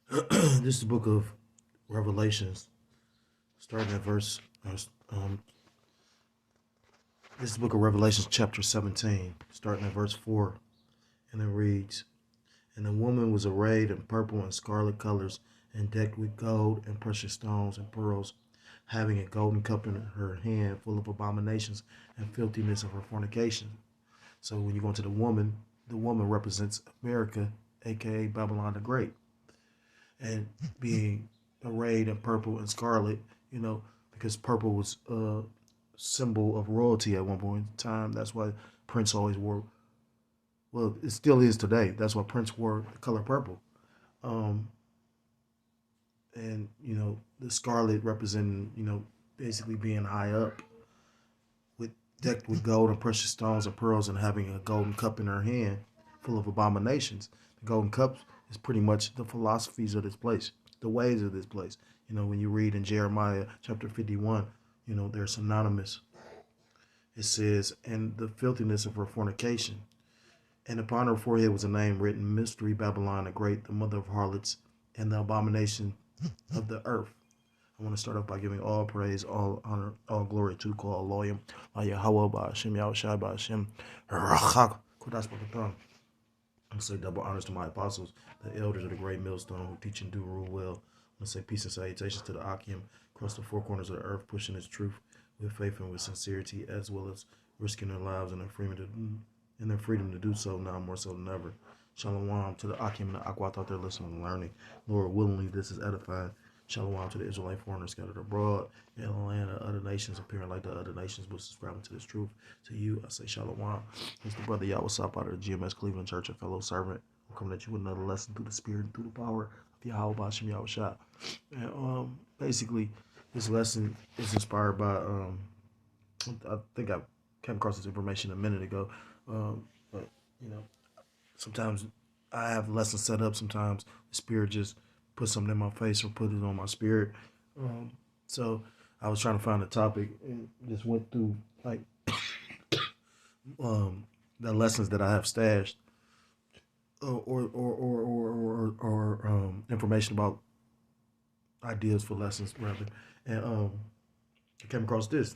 This is the book of Revelations, starting at verse. This is the book of Revelations, chapter 17, starting at verse 4, and it reads: And the woman was arrayed in purple and scarlet colors, and decked with gold and precious stones and pearls, having a golden cup in her hand, full of abominations and filthiness of her fornication. So when you go into the woman represents America, aka Babylon the Great, and being arrayed in purple and scarlet, because purple was a symbol of royalty at one point in time. That's why Prince always wore. Well, it still is today. That's why Prince wore the color purple. Um, and the scarlet representing basically being high up, with decked with gold and precious stones and pearls, and having a golden cup in her hand, full of abominations. The golden cup is pretty much the philosophies of this place, the ways of this place. When you read in Jeremiah chapter 51, they're synonymous. It says, and the filthiness of her fornication. And upon her forehead was a name written, Mystery Babylon the Great, the mother of harlots, and the abomination of the earth. I want to start off by giving all praise, all honor, all glory to Call Elohim, Yahweh, Ba'ashem, Yahushai, Ba'ashem, Rachak, Kodash B'Katam. I say double honors to my apostles, the elders of the great millstone who teach and do rule well. I say peace and salutations to the Akim across the four corners of the earth, pushing its truth with faith and with sincerity, as well as risking their lives and their freedom to do so now more so than ever. Shalom to the Akim and the Akwat out there listening and learning. Lord, willingly this is edifying. Shalom to the Israelite foreigners scattered abroad in the land of other nations, appearing like the other nations, but subscribing to this truth. To you, I say shalom. It's the brother Yahweh Sop out of the GMS Cleveland Church, a fellow servant. I'm coming at you with another lesson through the spirit and through the power of Yahweh Bashem Yahweh Shah. And basically, this lesson is inspired by, I think I came across this information a minute ago, but, sometimes I have lessons set up, sometimes the spirit just put something in my face or put it on my spirit. Um, so I was trying to find a topic and just went through like um, the lessons that I have stashed, or information about ideas for lessons rather. And I came across this,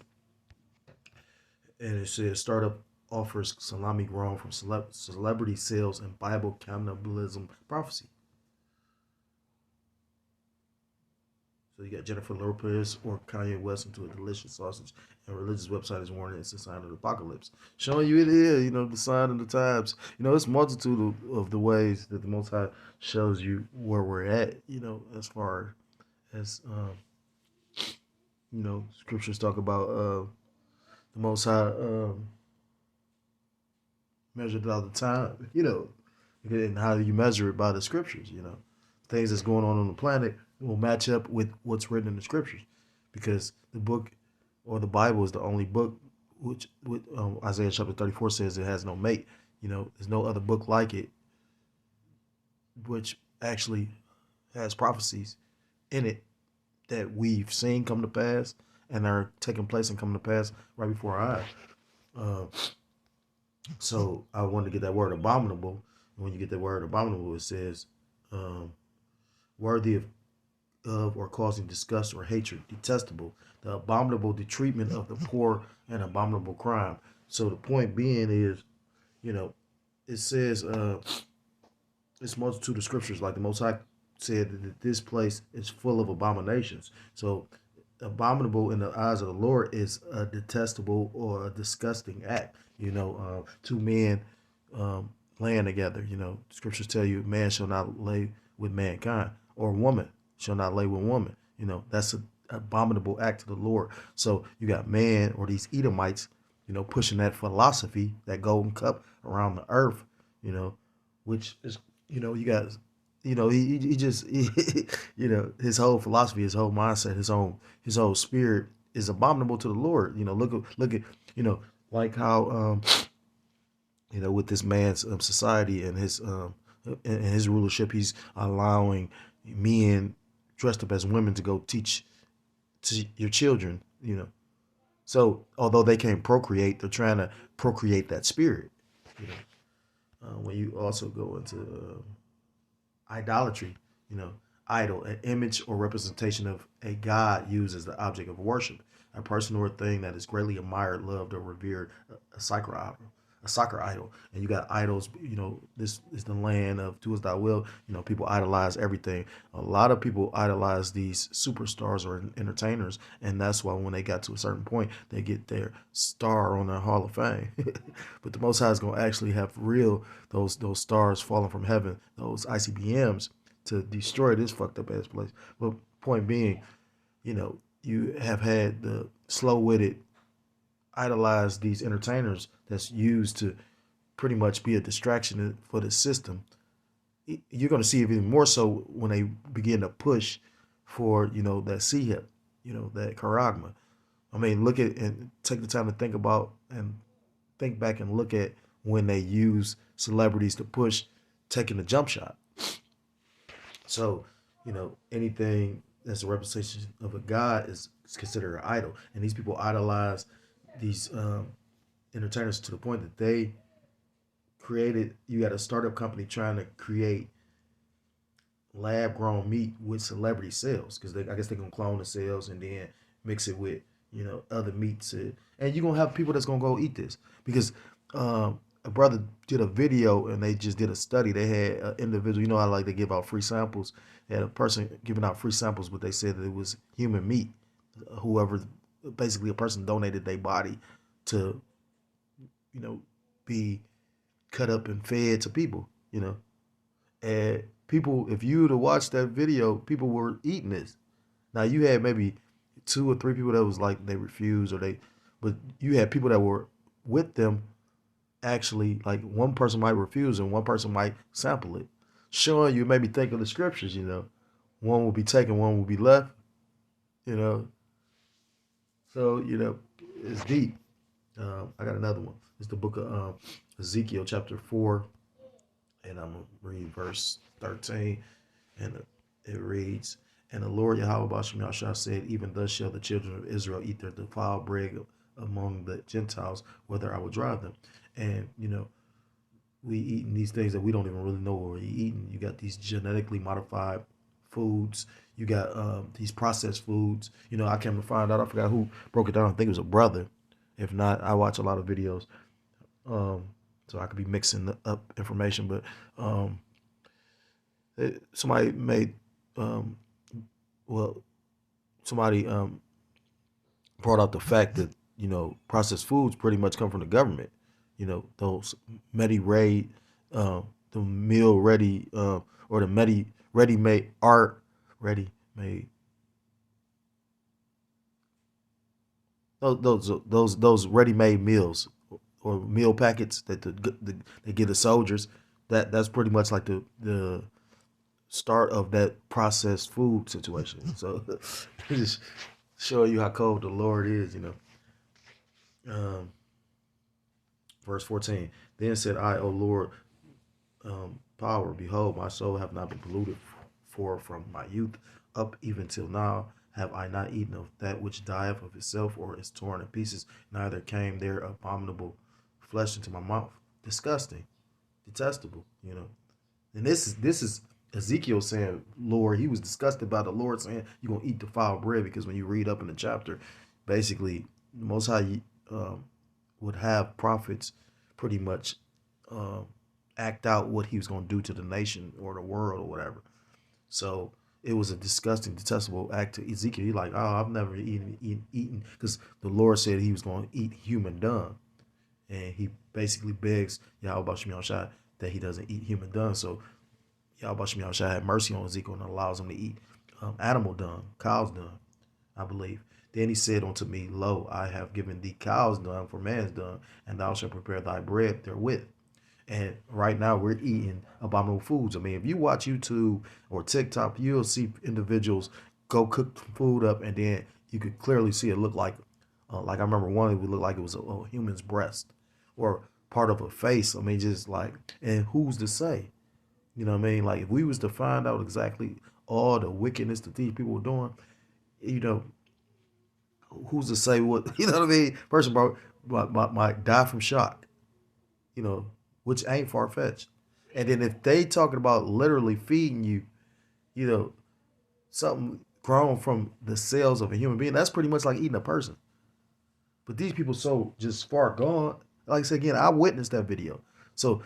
and it says startup offers salami grown from celebrity sales and Bible cannibalism prophecy. So you got Jennifer Lopez or Kanye West into a delicious sausage, and religious website is warning it's a sign of the apocalypse, showing you it is, the sign of the times. It's multitude of the ways that the Most High shows you where we're at. As far as scriptures talk about the Most High measured all the time. And how do you measure it by the scriptures? Things that's going on the planet will match up with what's written in the scriptures, because the book or the Bible is the only book which Isaiah chapter 34 says it has no mate. There's no other book like it, which actually has prophecies in it that we've seen come to pass and are taking place and coming to pass right before our eyes. Uh, so I wanted to get that word abominable. And when you get that word abominable, it says um, worthy of or causing disgust or hatred, detestable, the abominable treatment of the poor, and abominable crime. So the point being is, you know, it says it's multitude of scriptures, like the Most High said that this place is full of abominations. So abominable in the eyes of the Lord is a detestable or a disgusting act. Two men laying together. Scriptures tell you man shall not lay with mankind, or woman shall not lay with woman. That's an abominable act to the Lord. So you got man or these Edomites, pushing that philosophy, that golden cup around the earth, which is, you got, he just, his whole philosophy, his whole mindset, his whole spirit is abominable to the Lord. Look at, like how, with this man's society and his rulership, he's allowing men dressed up as women to go teach to your children. So although they can't procreate, they're trying to procreate that spirit. You know, when you also go into idolatry, you know, idol, an image or representation of a god used as the object of worship, a person or a thing that is greatly admired, loved, or revered, a soccer idol. And you got idols, this is the land of do as thou will. People idolize everything. A lot of people idolize these superstars or entertainers, and that's why when they got to a certain point, they get their star on their Hall of Fame. But the Most High is going to actually have real those stars falling from heaven, those ICBMs, to destroy this fucked up ass place. But point being, you have had the slow witted idolize these entertainers that's used to pretty much be a distraction for the system. You're going to see it even more so when they begin to push for that C-hip, that charagma. I mean, look at and take the time to think about and think back and look at when they use celebrities to push taking the jump shot. So, anything that's a representation of a god is considered an idol, and these people idolize these entertainers to the point that they created. You got a startup company trying to create lab grown meat with celebrity cells because I guess they're gonna clone the cells and then mix it with other meats, and you're gonna have people that's gonna go eat this because a brother did a video and they just did a study. They had an individual, how like they give out free samples. They had a person giving out free samples, but they said that it was human meat. Whoever, basically a person donated their body to, be cut up and fed to people, And people, if you were to watch that video, people were eating this. Now you had maybe 2 or 3 people that was like they refused but you had people that were with them actually, like one person might refuse and one person might sample it, showing you maybe think of the scriptures. One will be taken, one will be left. You know, so it's deep. I got another one. It's the book of Ezekiel, chapter 4, and I'm gonna read verse 13, and it reads, "And the Lord Yahweh Bashem Yahshua said, Even thus shall the children of Israel eat their defiled bread among the Gentiles, whether I will drive them." And we eating these things that we don't even really know what we're eating. You got these genetically modified foods. You got these processed foods. I came to find out, I forgot who broke it down. I think it was a brother. If not, I watch a lot of videos. So I could be mixing up information. But somebody made, somebody brought out the fact that, processed foods pretty much come from the government. Those ready-made, the meal ready, or the ready-made ready-made. Those ready-made meals or meal packets that they give the soldiers. That's pretty much like the start of that processed food situation. So just show you how cold the Lord is. Verse 14. Then said I, O Lord, power, behold, my soul have not been polluted, for from my youth up even till now have I not eaten of that which dieth of itself or is torn in pieces, neither came there abominable flesh into my mouth. Disgusting, detestable, And this is Ezekiel saying, Lord, he was disgusted by the Lord saying, you're going to eat defiled bread, because when you read up in the chapter, basically, the Most High would have prophets pretty much act out what he was going to do to the nation or the world or whatever. So it was a disgusting, detestable act to Ezekiel. He's like, oh, I've never eaten, because the Lord said he was going to eat human dung. And he basically begs Yahweh Bashem Yahushua that he doesn't eat human dung. So Yahweh Bashem Yahushua had mercy on Ezekiel and allows him to eat animal dung, cow's dung, I believe. Then he said unto me, Lo, I have given thee cow's dung for man's dung, and thou shalt prepare thy bread therewith. And right now we're eating abominable foods. I mean, if you watch YouTube or TikTok, you'll see individuals go cook food up, and then you could clearly see it look like I remember one, it would look like it was a human's breast or part of a face. I mean, just like, and who's to say? You know what I mean? Like, if we was to find out exactly all the wickedness that these people were doing, who's to say what, you know what I mean? Person might die from shock, which ain't far-fetched. And then if they talking about literally feeding you, something grown from the cells of a human being. That's pretty much like eating a person. But these people so just far gone. Like I said again, I witnessed that video. So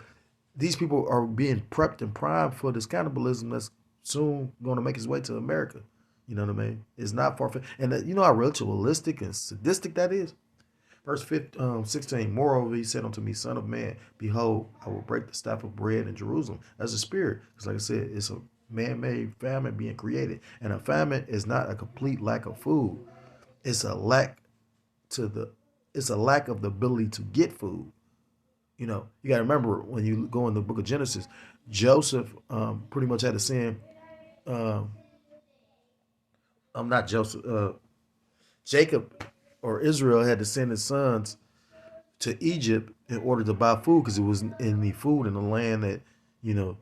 these people are being prepped and primed for this cannibalism that's soon going to make its way to America. You know what I mean? It's not far fetched. And you know how ritualistic and sadistic that is? Verse 16, moreover, he said unto me, Son of man, behold, I will break the staff of bread in Jerusalem as a spirit. Because like I said, it's a man-made famine being created. And a famine is not a complete lack of food. It's a lack it's a lack of the ability to get food. You know, you got to remember when you go in the book of Genesis, Joseph pretty much had to send, I'm not Joseph, Jacob or Israel had to send his sons to Egypt in order to buy food because it was in the food in the land that, you know,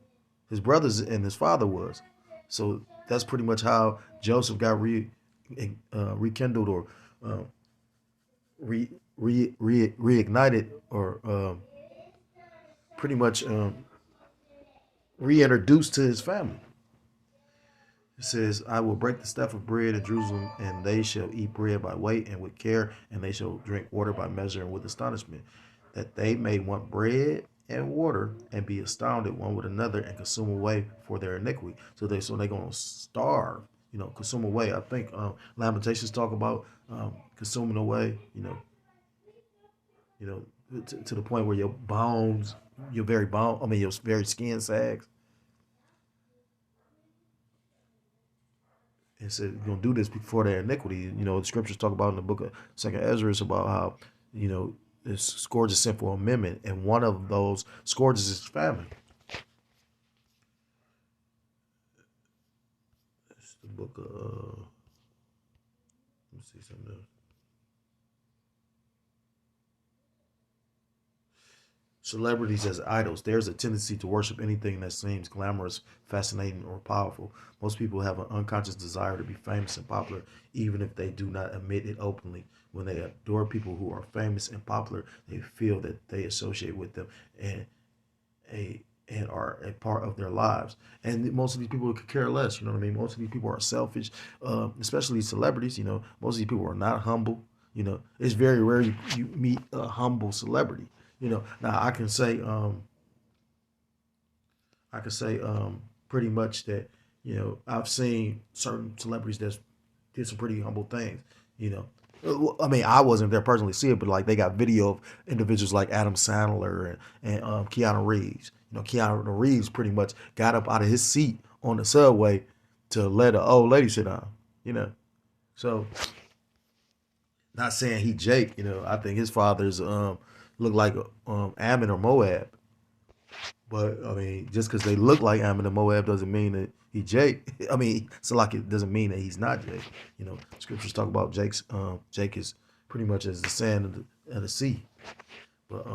his brothers and his father was. So that's pretty much how Joseph got rekindled or reignited or pretty much reintroduced to his family. It says, I will break the staff of bread in Jerusalem, and they shall eat bread by weight and with care, and they shall drink water by measure and with astonishment, that they may want bread and water and be astounded one with another and consume away for their iniquity. So they're gonna starve, you know, consume away. I think Lamentations talk about consuming away, to the point where your bones, your very bone, I mean your very skin sags. And said, you're gonna do this before their iniquity. You know, the scriptures talk about in the book of Second Ezra about how, you know, this scourge is sent for amendment, and one of those scourges is famine. It's the book of let me see something else. Celebrities as idols. There's a tendency to worship anything that seems glamorous, fascinating, or powerful. Most people have an unconscious desire to be famous and popular, even if they do not admit it openly. When they adore people who are famous and popular, they feel that they associate with them and a and are a part of their lives. And most of these people could care less. You know what I mean? Most of these people are selfish, especially celebrities. You know, most of these people are not humble. You know, it's very rare you meet a humble celebrity. You know, now I can say pretty much that, you know, I've seen certain celebrities that did some pretty humble things. You know, I mean, I wasn't there personally to see it, but like they got video of individuals like Adam Sandler and Keanu Reeves. You know, Keanu Reeves pretty much got up out of his seat on the subway to let an old lady sit down. You know, so not saying he Jake. You know, I think his father's look like Ammon or Moab. But I mean, just because they look like Ammon and Moab doesn't mean that he Jake. I mean, so like it doesn't mean that he's not Jake. You know, scriptures talk about Jake is pretty much as the sand of the sea. But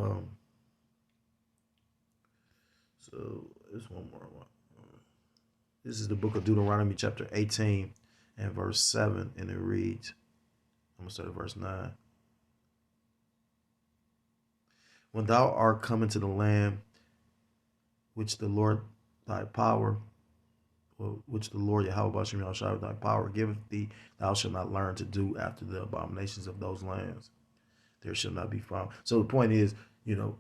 so there's one more one. This is the book of Deuteronomy, chapter 18 and verse 7, and it reads, I'm gonna start at verse 9. When thou art come into the land which the Lord thy power, or which the Lord Yahweh Bashem Yahushua thy power giveth thee, thou shalt not learn to do after the abominations of those lands. There shall not be found. So the point is, you know,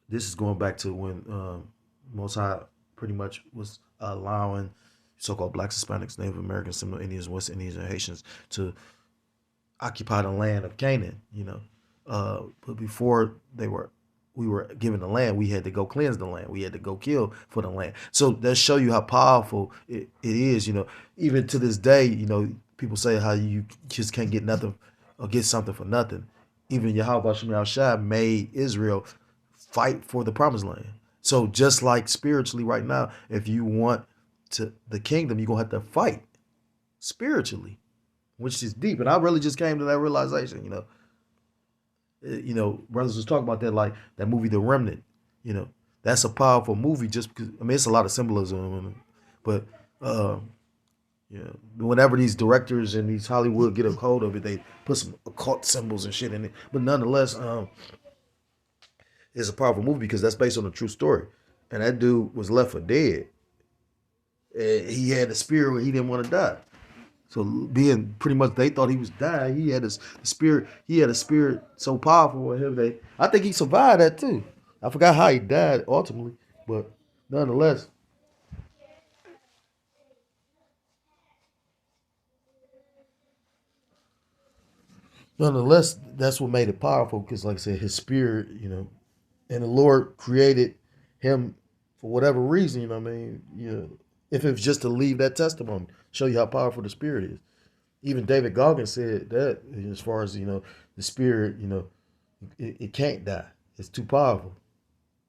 this is going back to when Most High pretty much was allowing so-called blacks, Hispanics, Native Americans, Seminole Indians, West Indians, and Haitians to occupy the land of Canaan. You know, but before we were given the land, we had to go cleanse the land. We had to go kill for the land. So that show you how powerful it is. You know, even to this day, you know, people say how you just can't get nothing or get something for nothing. Even Yahweh Shem Yahushua made Israel fight for the promised land. So just like spiritually right now, if you want to the kingdom, you're gonna have to fight spiritually, which is deep. And I really just came to that realization, you know, brothers was talking about that, like that movie, The Remnant. You know, that's a powerful movie just because, I mean, it's a lot of symbolism in it. But, you know, whenever these directors and these Hollywood get a hold of it, they put some occult symbols and shit in it. But nonetheless, it's a powerful movie because that's based on a true story. And that dude was left for dead. He had a spirit where he didn't want to die. So being pretty much, they thought he was dying. He had a spirit. He had a spirit so powerful with him that I think he survived that too. I forgot how he died ultimately, but nonetheless, that's what made it powerful. Because, like I said, his spirit, and the Lord created him for whatever reason. You know what I mean? If it's just to leave that testimony, show you how powerful the spirit is. Even David Goggins said that, as far as the spirit, it can't die. It's too powerful.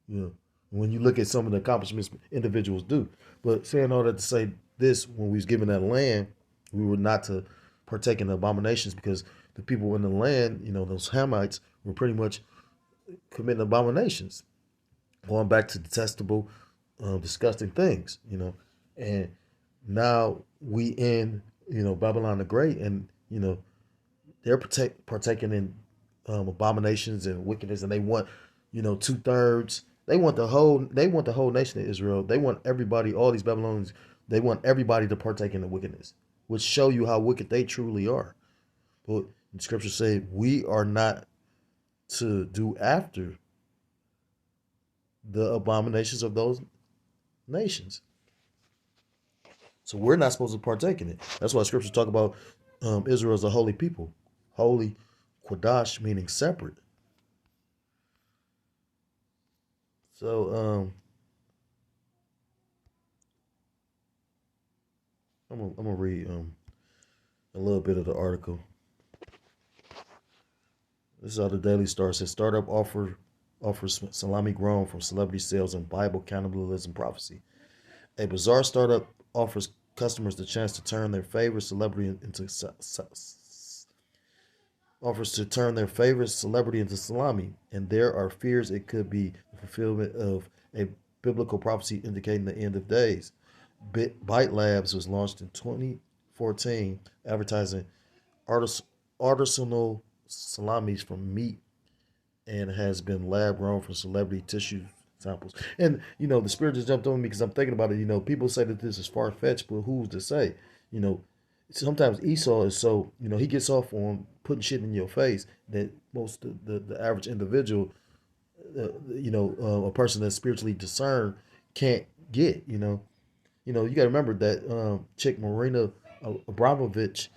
You know, when you look at some of the accomplishments individuals do. But saying all that to say this, when we was given that land, we were not to partake in the abominations because the people in the land, those Hamites, were pretty much committing abominations, going back to detestable, disgusting things, And now we in, Babylon the Great, and they're partaking in abominations and wickedness, and they want, 2/3. They want the whole. They want the whole nation of Israel. They want everybody. All these Babylonians. They want everybody to partake in the wickedness, which show you how wicked they truly are. But the scriptures say we are not to do after the abominations of those nations. So we're not supposed to partake in it. That's why scriptures talk about Israel as a holy people. Holy, Quadash, meaning separate. So I'm gonna read a little bit of the article. This is how the Daily Star says: startup offers salami grown from celebrity sales and Bible cannibalism prophecy. A bizarre startup offers customers the chance to turn their favorite celebrity into salami, and there are fears it could be the fulfillment of a biblical prophecy indicating the end of days. Bite Labs was launched in 2014, advertising artisanal salamis from meat and has been lab grown from celebrity tissue samples. And the spirit just jumped on me because I'm thinking about it. People say that this is far fetched, but who's to say? You know, Sometimes Esau is so he gets off on putting shit in your face that most the average individual, a person that's spiritually discerned can't get. You got to remember that chick Marina Abramovich.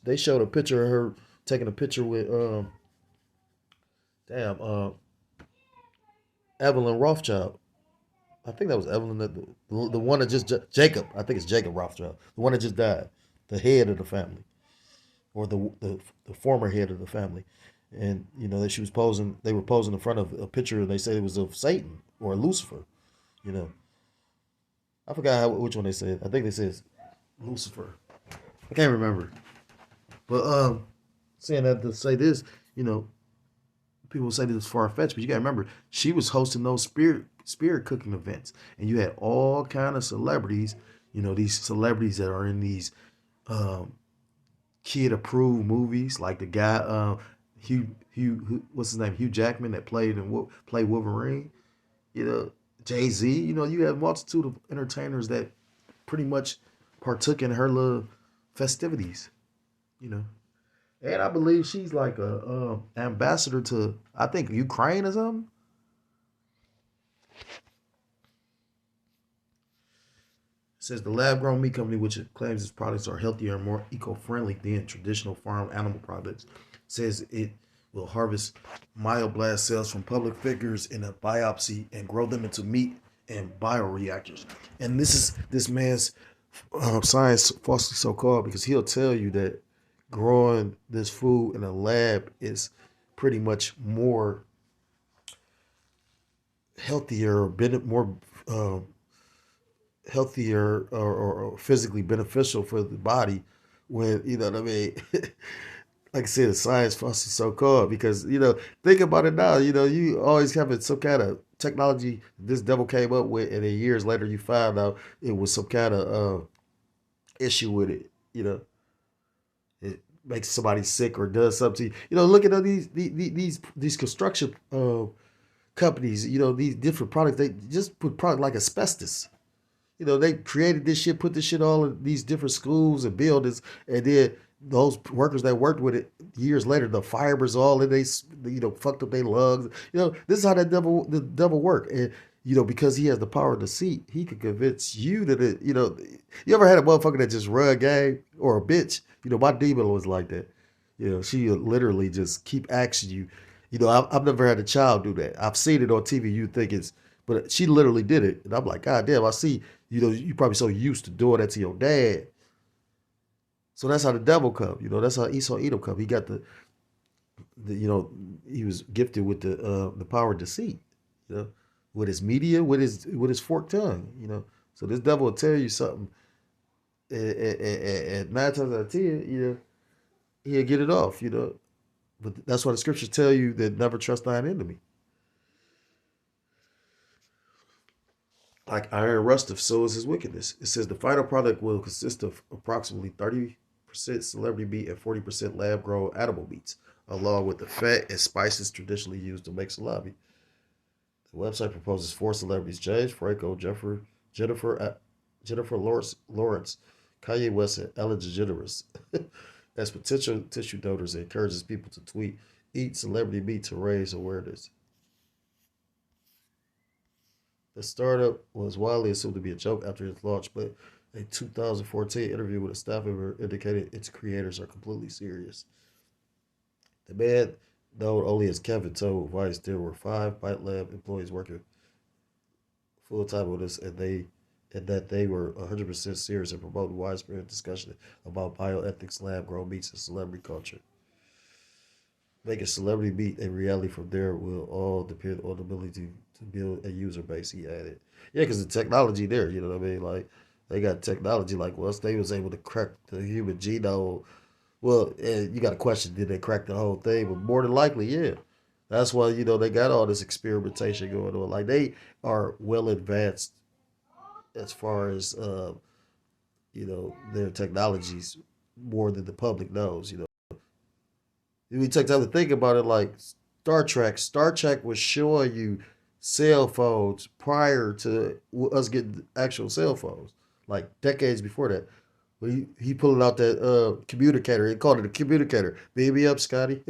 They showed a picture of her taking a picture with damn Evelyn Rothschild. I think that was Evelyn, the one that just Jacob. I think it's Jacob Rothschild, the one that just died, the head of the family, or the former head of the family. And that she was posing. They were posing in front of a picture, and they said it was of Satan or Lucifer. You know, I forgot which one they said. I think they said Lucifer. I can't remember. But saying that to say this, you know, people say this is far fetched, but you gotta remember she was hosting those spirit cooking events, and you had all kind of celebrities. These celebrities that are in these um, kid approved movies, like the guy what's his name, Hugh Jackman, that played Wolverine. Jay-Z. You have a multitude of entertainers that pretty much partook in her little festivities. You know. And I believe she's like a ambassador to, I think, Ukraine or something. It says the lab grown meat company, which it claims its products are healthier and more eco friendly than traditional farm animal products, says it will harvest myoblast cells from public figures in a biopsy and grow them into meat and bioreactors. And this man's science falsely so called, because he'll tell you that growing this food in a lab is pretty much more healthier, more um, healthier or physically beneficial for the body. When what I mean, like I said, the science falsely so called, because think about it now. You always have some kind of technology this devil came up with, and then years later you find out it was some kind of issue with it. It makes somebody sick or does something to you. Look at all these construction companies. These different products. They just put product like asbestos. They created this shit, put this shit all in these different schools and buildings, and then those workers that worked with it years later, the fibers all in they, fucked up their lungs. This is how the devil work, and because he has the power of deceit, he could convince you that you ever had a motherfucker that just run game or a bitch? My demon was like that. She literally just keep asking you. I've never had a child do that. I've seen it on TV. You think it's, but she literally did it, and I'm like, God damn! I see. You probably so used to doing that to your dad. So that's how the devil come. That's how Esau Edom come. He got he was gifted with the power of deceit. You know, with his media, with his forked tongue. So this devil will tell you something, and 9 times out of 10, he'll get it off. But that's why the scriptures tell you that never trust thine enemy. Like iron rusteth, so is his wickedness. It says the final product will consist of approximately 30% celebrity meat and 40% lab grown animal meats, along with the fat and spices traditionally used to make salami. The website proposes 4 celebrities: James Franco, Jennifer Lawrence, Kanye West, and Ellen DeGeneres as potential tissue donors and encourages people to tweet, eat celebrity meat to raise awareness. The startup was widely assumed to be a joke after its launch, but a 2014 interview with a staff member indicated its creators are completely serious. The man, known only as Kevin, told Vice there were 5 Bite Lab employees working full time on this, and that they were 100% serious in promoting widespread discussion about bioethics, lab grown meats, and celebrity culture. Making celebrity meat a reality from there will all depend on the ability to build a user base, he added. Yeah, because the technology there, you know what I mean? Like, they got technology, like, once they was able to crack the human genome, well, and you got to question, did they crack the whole thing? But more than likely, yeah. That's why, they got all this experimentation going on. Like, they are well advanced as far as, their technologies more than the public knows. We take time to think about it, like Star Trek. Star Trek was showing you cell phones prior to us getting actual cell phones, like decades before that. But he pulling out that communicator. He called it a communicator. Beam me up, Scotty.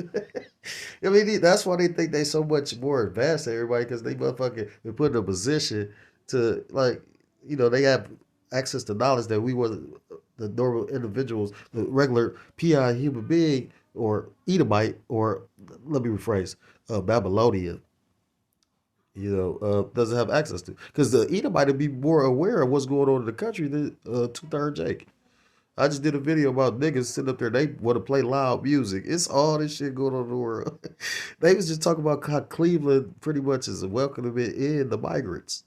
I mean, that's why they think they so much more advanced than everybody, because they motherfucking been put in a position to, like, they have access to knowledge that we wasn't, the normal individuals, the regular PI human being or Edomite, or let me rephrase, Babylonian, doesn't have access to. Because the Edomite would be more aware of what's going on in the country than Two-Third Jake. I just did a video about niggas sitting up there. They want to play loud music. It's all this shit going on in the world. They was just talking about how Cleveland pretty much is welcoming in the migrants.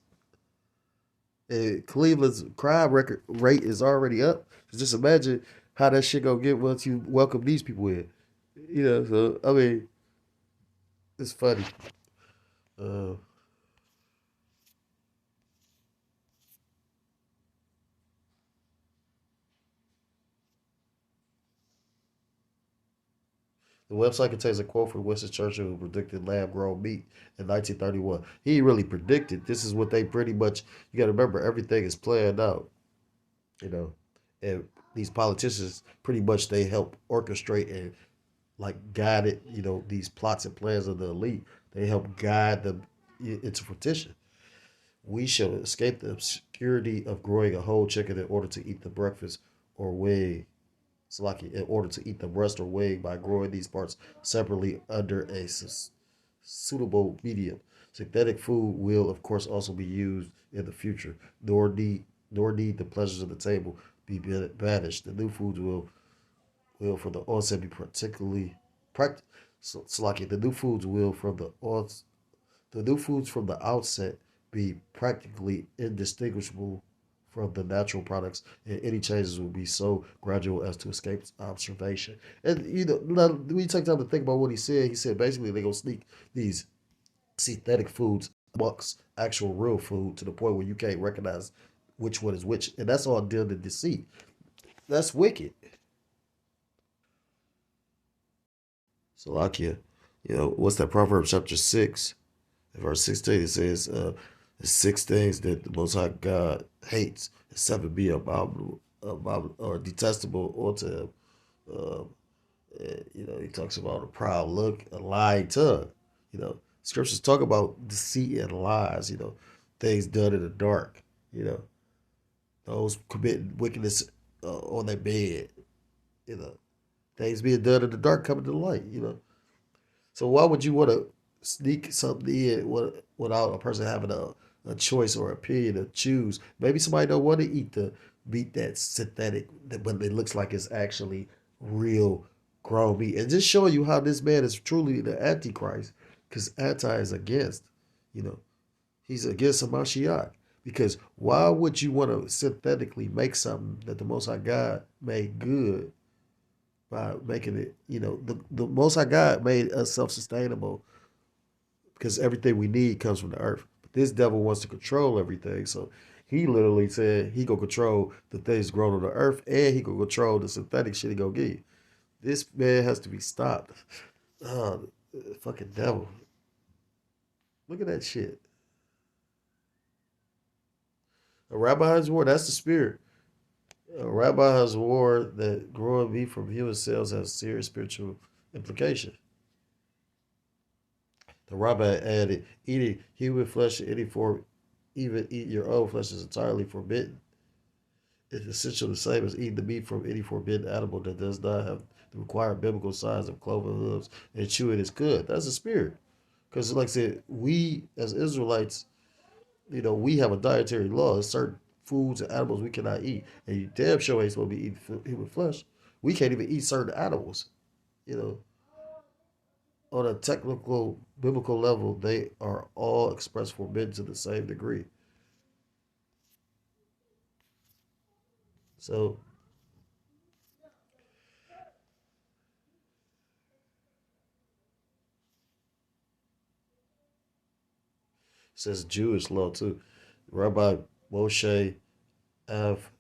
And Cleveland's crime record rate is already up. Just imagine how that shit gonna get once you welcome these people in. So I mean, it's funny. Uh, the website contains a quote from Winston Churchill, who predicted lab-grown meat in 1931. He really predicted. This is what they pretty much. You got to remember, everything is planned out. You know, and these politicians pretty much they help orchestrate and like guide it. These plots and plans of the elite. They help guide them into fruition. We shall escape the obscurity of growing a whole chicken in order to eat the breakfast or wing. Salaki, in order to eat the breast or wing by growing these parts separately under a suitable medium. Synthetic food will, of course, also be used in the future, nor need the pleasures of the table be banished. The new foods will from the onset be particularly practical. So, Salaki, the new foods from the outset be practically indistinguishable from the natural products, and any changes will be so gradual as to escape observation. And when you take time to think about what he said basically they're gonna sneak these synthetic foods amongst actual real food to the point where you can't recognize which one is which, and that's all deal to deceit. That's wicked. Salakia, what's that? Proverbs chapter 6, verse 16. It says, The 6 things that the Most High God hates, and 7 be abominable or detestable unto him. Um, he talks about a proud look, a lying tongue. Scriptures talk about deceit and lies. Things done in the dark. You know, those committing wickedness on their bed. You know, things being done in the dark coming to the light. So why would you want to sneak something in without a person having a choice or opinion to choose? Maybe somebody don't want to eat the meat that's synthetic, but it looks like it's actually real grown meat. And just showing you how this man is truly the Antichrist, because anti is against, you know, he's against Hamashiach. Because why would you want to synthetically make something that the Most High God made good by making it, the Most High God made us self-sustainable because everything we need comes from the earth. But this devil wants to control everything. So he literally said he gonna control the things grown on the earth and he gonna control the synthetic shit he gonna give you. This man has to be stopped. Oh, fucking devil. Look at that shit. A rabbi has war, that's the spirit. A rabbi has war that growing meat from human cells has serious spiritual implications. The rabbi added, eating human flesh in any form, even eat your own flesh, is entirely forbidden. It's essentially the same as eating the meat from any forbidden animal that does not have the required biblical size of cloven hooves and chewing is good. That's the spirit. Because, like I said, we as Israelites, we have a dietary law. There's certain foods and animals we cannot eat. And you damn sure ain't supposed to be eating human flesh. We can't even eat certain animals. You know, on a technical, biblical level, they are all expressed forbidden to the same degree. So, it says Jewish law too. Rabbi Moshe Av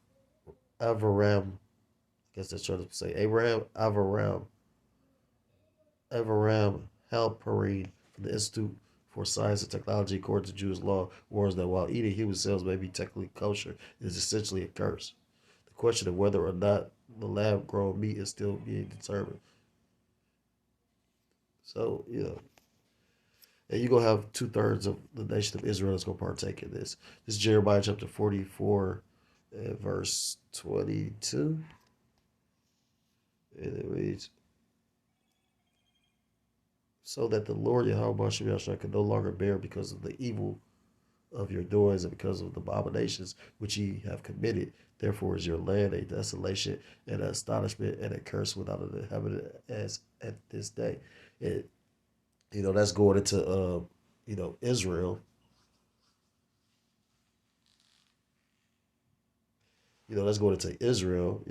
Avaram, I guess that's trying to say Abraham Avaram Halperin from the Institute for Science and Technology, according to Jewish law, warns that while eating human cells may be technically kosher, it is essentially a curse. The question of whether or not the lab grown meat is still being determined. So, and you're going to have 2/3 of the nation of Israel is going to partake in this. This is Jeremiah chapter 44, verse 22. And it reads, so that the Lord Yahweh Shemashah can no longer bear because of the evil of your doings and because of the abominations which ye have committed. Therefore is your land a desolation and an astonishment and a curse without an inhabitant as at this day. And that's going into Israel. That's going into Israel.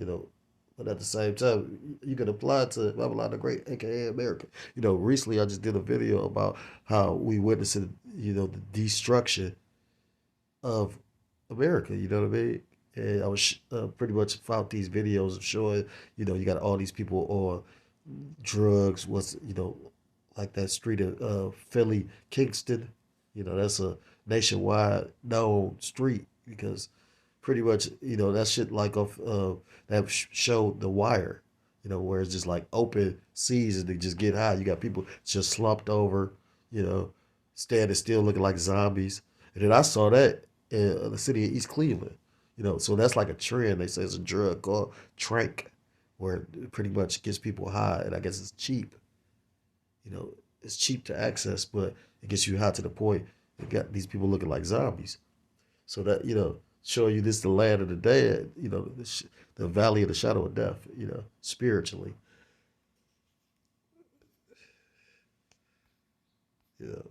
But at the same time, you can apply it to Babylon the Great, aka America. Recently I just did a video about how we witnessed, the destruction of America. You know what I mean? And I was pretty much found these videos of showing, you got all these people on drugs. Like that street of Philly, Kingston. That's a nationwide known street because pretty much, that shit like off that show The Wire, where it's just like open seas and they just get high. You got people just slumped over, you know, standing still looking like zombies. And then I saw that in the city of East Cleveland, so that's like a trend. They say it's a drug called Trank, where it pretty much gets people high, and I guess it's cheap. You know, it's cheap to access, but it gets you high to the point it got these people looking like zombies. So that showing you this the land of the dead, the valley of the shadow of death, spiritually. You know,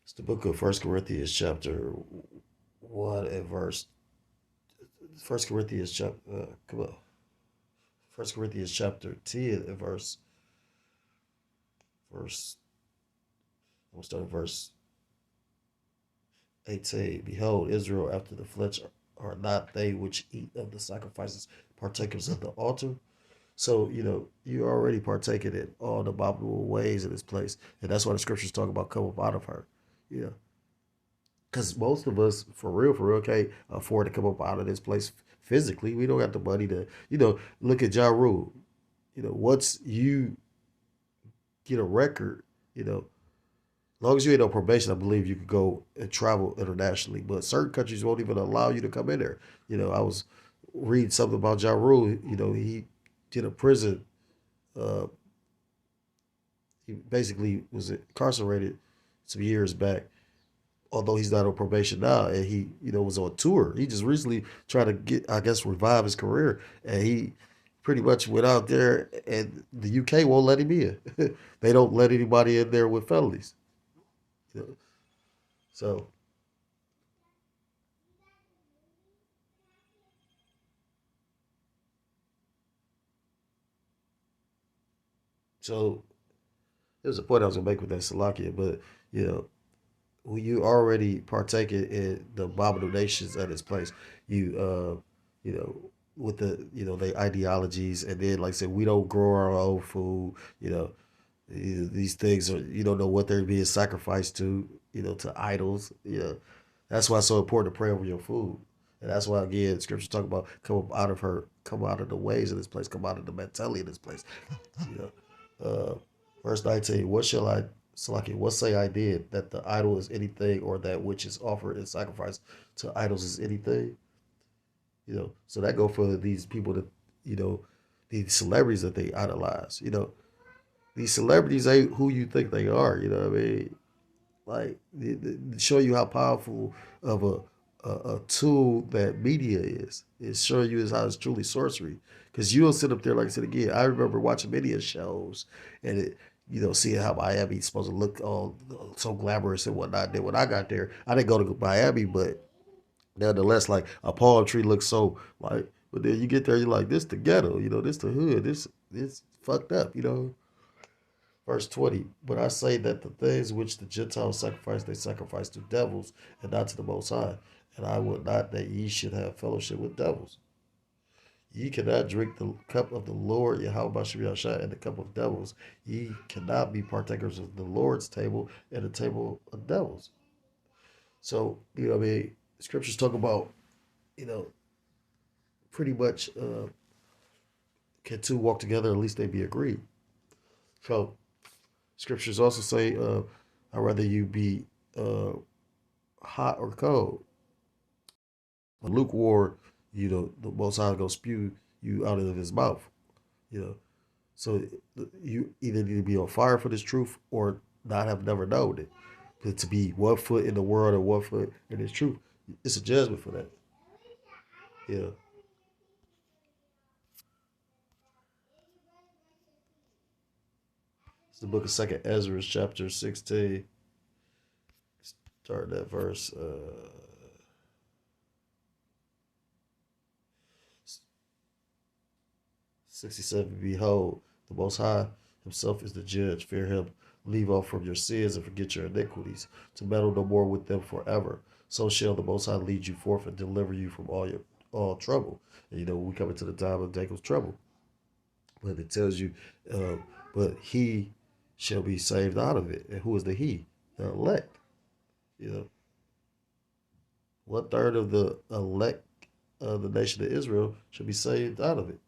it's the book of First Corinthians chapter 1 and verse. First Corinthians chapter come on. First Corinthians chapter 10 and verse. I'm gonna start at verse 18. Behold, Israel after the flesh are not they which eat of the sacrifices, partakers of the altar. So, you already partaking in all the abominable ways in this place. And that's why the scriptures talk about come up out of her. You know, because most of us, for real, can't afford to come up out of this place physically. We don't got the money to, look at Ja Rule. Once you get a record, as long as you ain't on probation, I believe you could go and travel internationally. But certain countries won't even allow you to come in there. I was reading something about Ja Rule. He did a prison. Uh, he basically was incarcerated some years back, although he's not on probation now, and he, was on tour. He just recently tried to get, I guess, revive his career, and he pretty much went out there, and the UK won't let him in. They don't let anybody in there with felonies. You know? So, so there's a point I was gonna make with that Salakia, but you know, when you already partaking in the abominations at its place, you you know, with the the ideologies, and then like I said, we don't grow our own food. These things are, you don't know what they're being sacrificed to, to idols. That's why it's so important to pray over your food. And that's why again scriptures talk about come up out of her, come out of the ways of this place, come out of the mentality of this place. You know. Verse 19, what shall I Salaki, what say I did, that the idol is anything, or that which is offered in sacrifice to idols is anything? So that go for these people that, you know, these celebrities that they idolize. These celebrities ain't who you think they are. You know what I mean? Like show you how powerful of a tool that media is. It's showing you is how it's truly sorcery. Because you'll sit up there, like I said again. I remember watching media shows, and seeing how Miami's supposed to look all so glamorous and whatnot. Then when I got there, I didn't go to Miami, but nevertheless, like a palm tree looks so like. But then you get there, you're like, this the ghetto. This the hood. This fucked up. Verse 20, but I say that the things which the Gentiles sacrifice, they sacrifice to devils and not to the Most High. And I would not that ye should have fellowship with devils. Ye cannot drink the cup of the Lord, Yahweh Bashem Yahshua, and the cup of devils. Ye cannot be partakers of the Lord's table and the table of devils. So, scriptures talk about, you know, pretty much can two walk together, at least they be agreed. So, scriptures also say, I'd rather you be hot or cold. But lukewarm, the Most High gonna spew you out of his mouth. You know, so you either need to be on fire for this truth or not have never known it. But to be 1 foot in the world and 1 foot in this truth, it's a judgment for that. Yeah, it's the book of Second Ezra, chapter 16, starting at verse 67. Behold, the Most High himself is the judge. Fear him. Leave off from your sins and forget your iniquities, to meddle no more with them forever. So shall the Most High lead you forth and deliver you from all trouble. And we come into the time of Jacob's trouble. But it tells you, uh, but he shall be saved out of it. And who is the he? The elect. You know, 1/3 of the elect of the nation of Israel shall be saved out of it.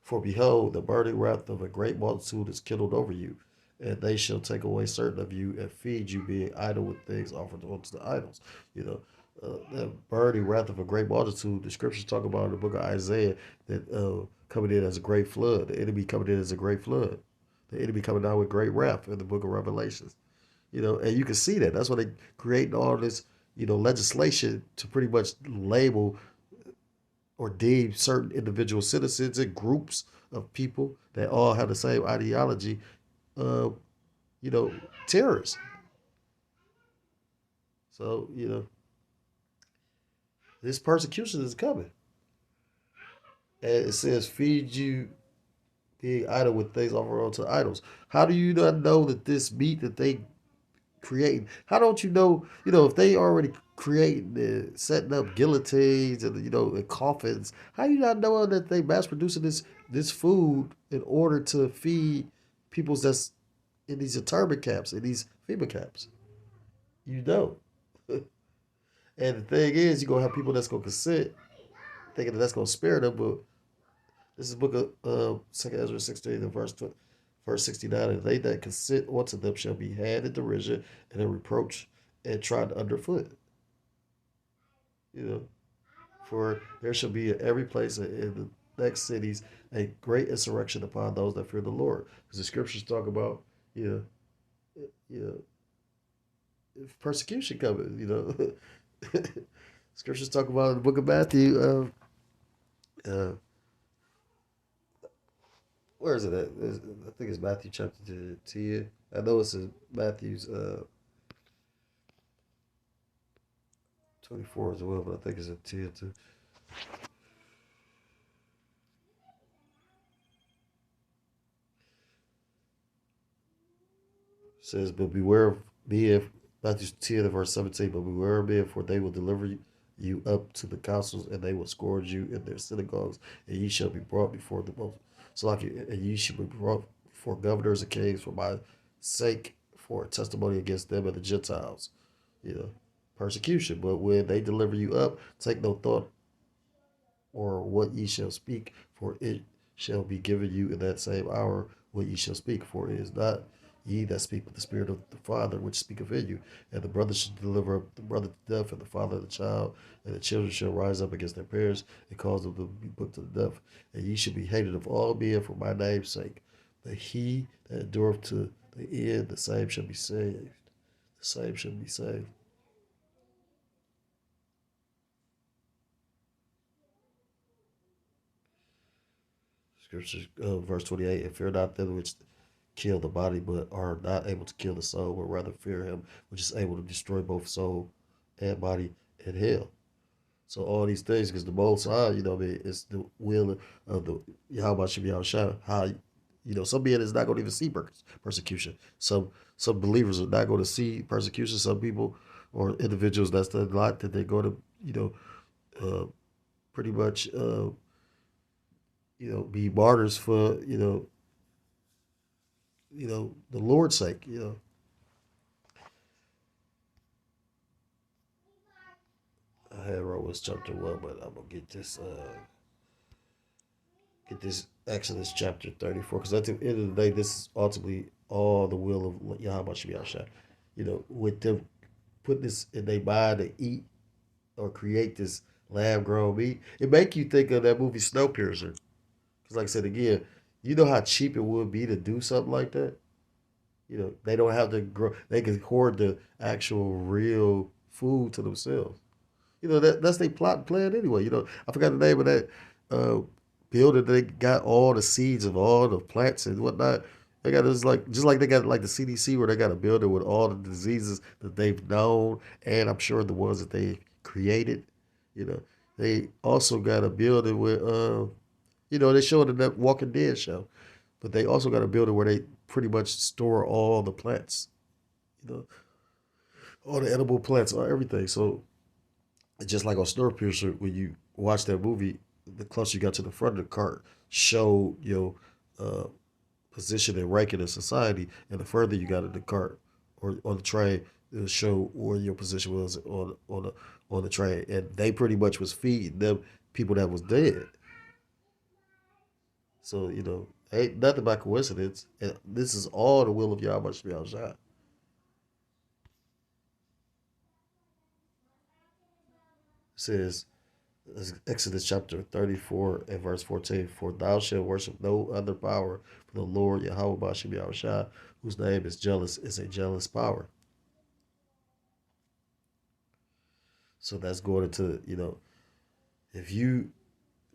For behold, the burning wrath of a great multitude is kindled over you, and they shall take away certain of you and feed you, being idle with things offered unto the idols. The burning wrath of a great multitude, the scriptures talk about in the book of Isaiah that coming in as a great flood, the enemy coming in as a great flood, the enemy coming down with great wrath in the book of Revelations. And you can see that. That's why they create all this, legislation to pretty much label or deem certain individual citizens and groups of people that all have the same ideology, uh, you know, terrorists. So, this persecution is coming. And it says, feed you being idle with things offered unto idols. How do you not know that this meat that they create, how don't you know, if they already creating and setting up guillotines and and coffins. How you not knowing that they mass producing this food in order to feed peoples that's in these internment camps, in these FEMA camps? You know. And the thing is, you're gonna have people that's gonna consent, thinking that that's gonna spare them, but this is book of Second Ezra 16, the verse 69, and they that consent unto them shall be had in derision and in reproach and trodden underfoot. You know, for there shall be in every place in the next cities a great insurrection upon those that fear the Lord. Because the scriptures talk about, you know, if persecution coming, Scriptures talk about in the book of Matthew, uh, where is it at? I think it's Matthew chapter 10. I know it's in Matthew's 24 as well, but I think it's in 10 too. It says, but beware of men, Matthew 10 and verse 17, but beware of men, for they will deliver you up to the councils, and they will scourge you in their synagogues, and ye shall be brought before the most. So like, and ye shall be brought before governors and kings for my sake, for a testimony against them and the Gentiles. You know, persecution. But when they deliver you up, take no thought or what ye shall speak, for it shall be given you in that same hour what ye shall speak. For it is not ye that speak, but the Spirit of the Father which speaketh in you. And the brother shall deliver up the brother to death, and the father the child, and the children shall rise up against their parents, and cause them to be put to death. And ye shall be hated of all men for my name's sake. But he that endureth to the end, the same shall be saved. The same shall be saved. Scripture, verse 28, and fear not them which kill the body, but are not able to kill the soul, but rather fear him which is able to destroy both soul and body in hell. So all these things, because the Most High, it's the will of the Yahweh should be outshot. How, some men is not going to even see persecution. Some believers are not going to see persecution. Some people or individuals, that's the lot that they're going to, pretty much, be martyrs for, the Lord's sake. I had Romans chapter 1, but I'm gonna get this Exodus chapter 34, because at the end of the day, this is ultimately all the will of Yahweh should be outshot. With them putting this in their mind to eat or create this lab grown meat, it make you think of that movie Snowpiercer. Because like I said again, you know how cheap it would be to do something like that. They don't have to grow. They can hoard the actual real food to themselves. That's their plot and plan anyway. I forgot the name of that uh, building. They got all the seeds of all the plants and whatnot. They got this like just like they got like the CDC where they got a building with all the diseases that they've known, and I'm sure the ones that they created. You know, they also got a building with they showed in that Walking Dead show, but they also got a building where they pretty much store all the plants. You know, all the edible plants, all everything. So just like on Snowpiercer, when you watch that movie, the closer you got to the front of the cart, showed your position and ranking in society, and the further you got in the cart or on the train, it'll show where your position was on the train, and they pretty much was feeding them people that was dead. So ain't nothing by coincidence, and this is all the will of Yahweh Shemel Shai. It says Exodus chapter 34 and verse 14. For thou shalt worship no other power, for the Lord Yahweh Bashem Yahushua, whose name is a jealous power. So that's going into, if you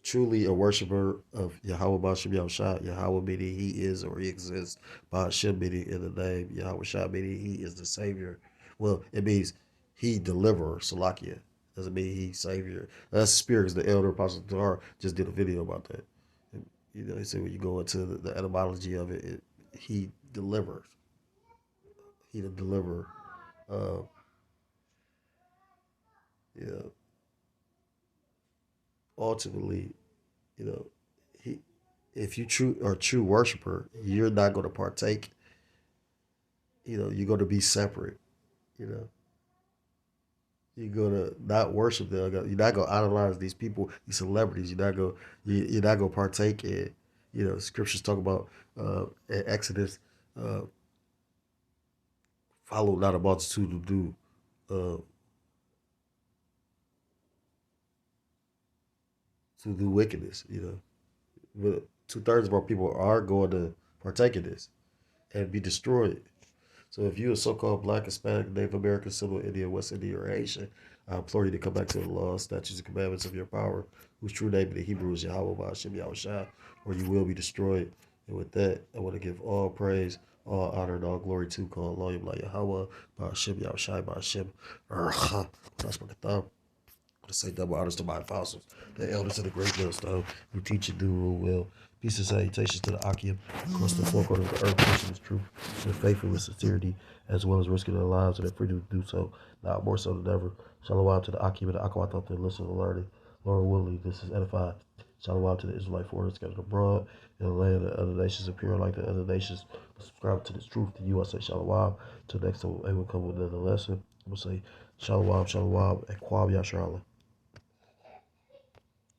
truly a worshiper of Yahweh Bashem Yahushua, Yahweh meaning he is or he exists, Bashem meaning in the name, Yahweh Shah meaning he is the Savior. Well, it means he deliverer, Salakia. Doesn't mean he Savior. That's spirit, because the elder Apostle Tahar just did a video about that. And, he said when you go into the etymology of it, he delivers. He the deliverer. Uh, You know, ultimately, you know, he, if you are a true worshiper, you're not going to partake. You're going to be separate. You know, you're going to not worship them. You're not going to idolize these people, these celebrities. You're not going to partake in. Scriptures talk about in Exodus, uh, follow not a multitude uh, to do wickedness. But 2/3 of our people are going to partake in this and be destroyed. So if you're a so-called Black, Hispanic, Native American, Civil Indian, West Indian, or Asian, I implore you to come back to the laws, statutes, and commandments of your power, whose true name in the Hebrew is Yahweh Ba'ashem Yahushua, or you will be destroyed. And with that, I want to give all praise, all honor, and all glory to call Elohim La Yahweh Ba'ashem Yahushua Ba'ashem Ercha. That's my thumb. To say double honors to my apostles, the elders of the great millstone, who teach and do rule well. Peace and salutations to the Akim across the four corners of the earth, pushing this truth and faithful with sincerity, as well as risking their lives and their freedom to do so, now more so than ever. Shalom to the Akim and the Akwat to listen and learning. Lord willing, this is edified. Shalom to the Israelite foreigners scattered abroad in the land of the other nations, appearing like the other nations. Subscribe to this truth. To you, I say Shalom. Till next time, we will come with another lesson. I'm going to say Shalom, Shalom, and Kwam Yasharallah.